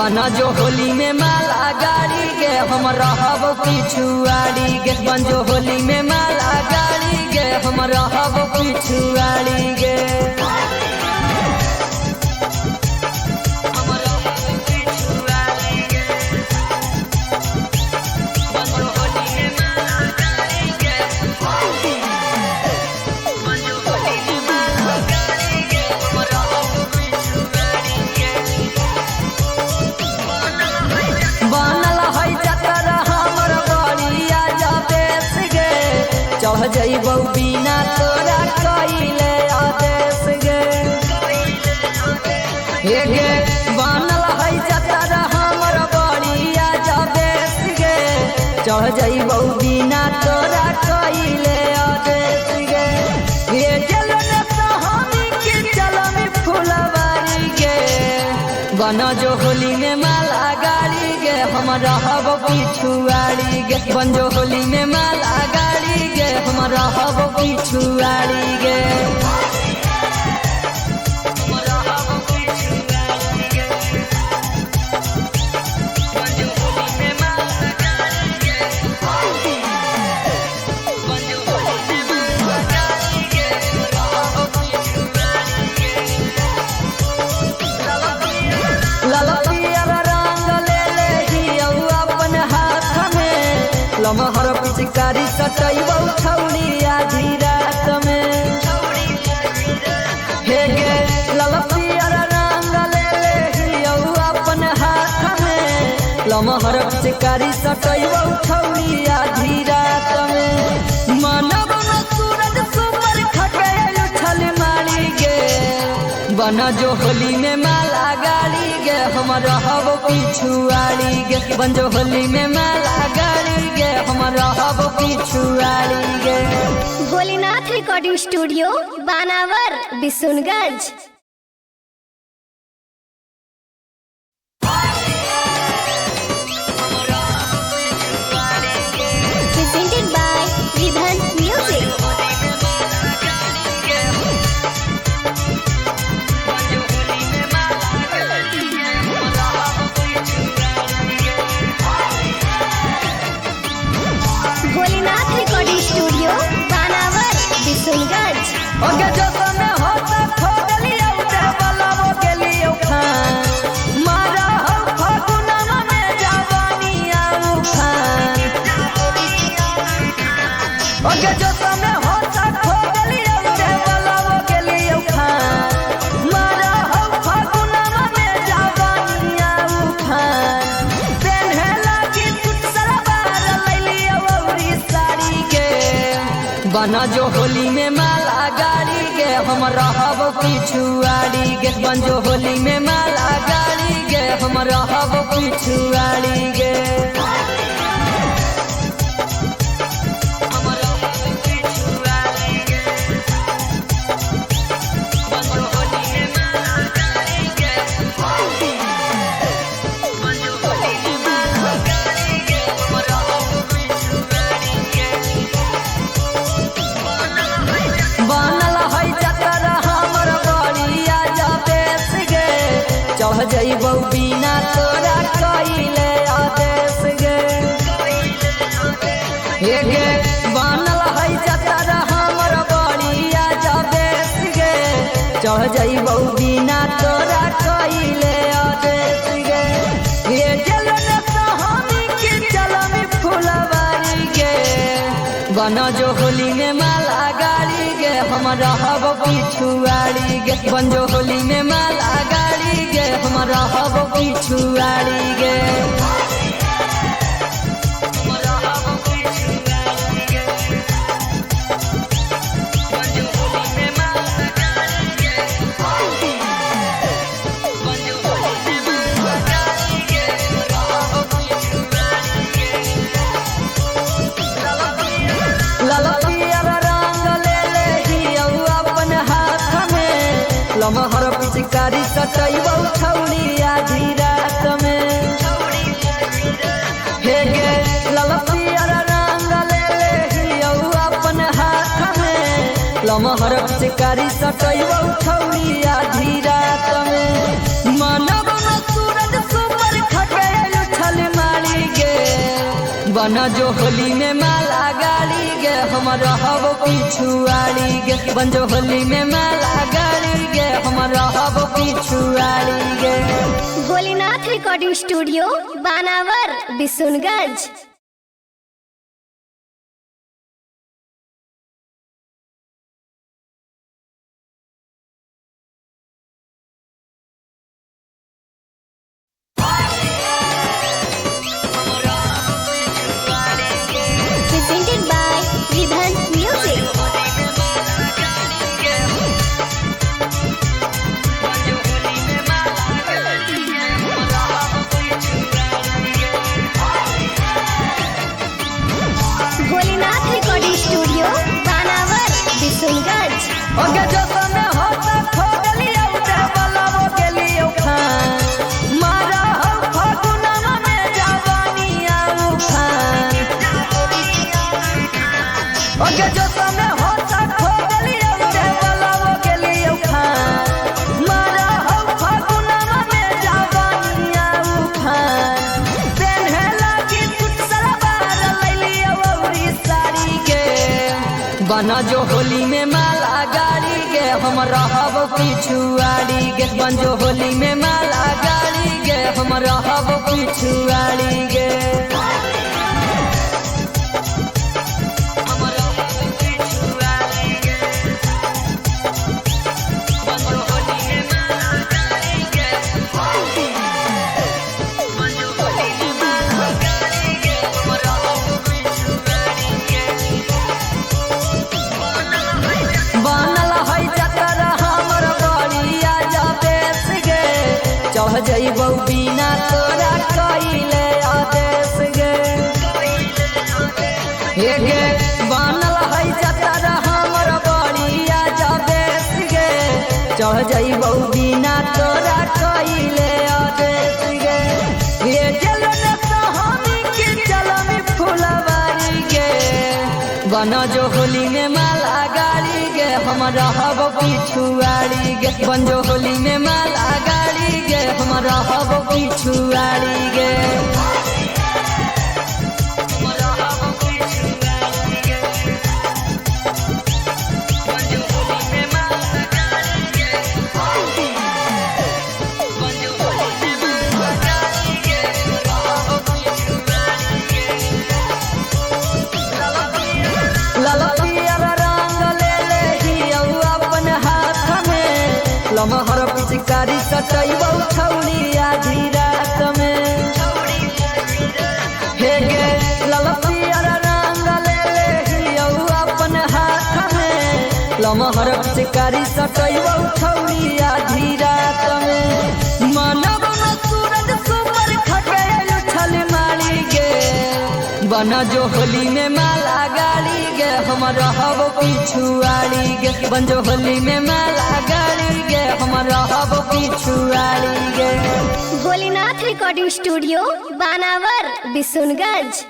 बना जो होली में माला गाड़ी गे हम रहब पिछुआड़ी गे बन जो होली में माला गाड़ी गे हम रहब पिछुआड़ी गे चढ़ जइबौ बिना तोरा कइले आदेश गे हे गे बनल है जतरा हमर बड़िया जबेश गे चढ़ जइबौ बिना तोरा कइले आदेश गे हे जलन कहानी के चलमी फुलवारी गे बना जो होली में माला गाड़ी गे हम रहब पिछुआड़ी गे बन जो होली में माला गाड़ी गे हम रहब पिछुआड़ी गे लमहर पिचकारी सटैबौ छौरी आधी रात में हे गे ललपियर रंग ले हियौ अपन हाथ में लमहर पिचकारी सटैबौ छौरी आधी रात में मानव न सूरज सुपर खटैल छल मारी गे बना जो होली में माला गाड़ी गे हम रहब पिछुआड़ी गे बन जो होली में माला गाड़ी गे हम रहब पिछुआड़ी गे। Bholenath recording studio Banawar Bishunganj. Presented by Ridhan Music। Bholenath recording studio Banawar Bishunganj. Okay जो तने होता खोदलियो देवलवो गेलियो खान मारा हो फगुनमा में जवानी आउ खान ओके जो तने होता खोदलियो देवलवो गेलियो खान मारा हो फगुनमा में जवानी आउ खान पेन्हे लागी सुसरबार लैलियो औरी साड़ी गे बना जो होली में माला गाड़ी गे हम रहब पिछुआड़ी गे बन जो होली में माला गाड़ी गे हम रहब पिछुआड़ी गे चढ़ जइबौ बिना तोरा कइले आदेश गे हे गे बनल है जतरा हमर बड़िया जबेश गे चढ़ जइबौ बिना तोरा कइले आदेश गे हे जलन कहानी के चलमी फुलवारी गे बना जो होली में माला गाड़ी गे हम रहब पिछुआड़ी गे बन जो होली में माला गाड़ी गे हम रहब पिछुआड़ी गे ललपियर रंग ले हियौ अपन हाथ में लमहर पिचकारी सटैबौ छौरी आधी रात में हे गे ललपियर रंग ले हियौ अपन हाथ में लमहर पिचकारी सटैबौ छौरी आधी रात में मानव न सूरज सुपर बना जो होली में माला गाड़ी गे हम रहब पिछुआड़ी गे बन जो होली में माला गाड़ी गे हम रहब पिछुआड़ी गे। Bholenath recording studio Banawar Bishunganj. Presented by Vidhan Music. Bholenath recording studio Banawar Bishunganj. Okay जो समय होता खो गलियो ते बलवो गेलियो खान मारा हो फगुनमा में जवानी आउ खान। ओके जो समय होता खो गलियो ते बलवो गेलियो खान मारा हो फगुनमा में जवानी आउ खान। पेन्हे लागी कुछ सलवार लैलियो औरी साड़ी के बना जो होली में माला गाड़ी गे हम रहब पिछुआड़ी गे बन जो होली में माला गाड़ी गे हम रहब पिछुआड़ी गे। चढ़ जइबौ बिना तोरा कइले आदेश गे हे गे बनल है जतर हमर बड़िया जबेश गे। चढ़ जइबौ बिना तोरा कइले आदेश गे हे चलो न कहानी के चलमी फुलवारी गे बना जो होली में माला गाड़ी गे हम रहब पिछुआड़ी गे बन जो होली में माला गाड़ी गे हम रहब पिछुआड़ी गे। लमहर पिचकारी सटैबौ छौरी आधी रात में हे गे ललपियर रंग ले हियौ अपन हाथ में। लमहर पिचकारी सटैबौ छौरी आधी रात में मानव में सूरज सुपर खके उछल मारी गे बना जो होली में माला गाड़ी गे हम रहब पिछुआड़ी गे बन जो होली में माला गाड़ी गे हम रहब पिछुआड़ी गे। Bholenath recording studio Banawar Bishunganj.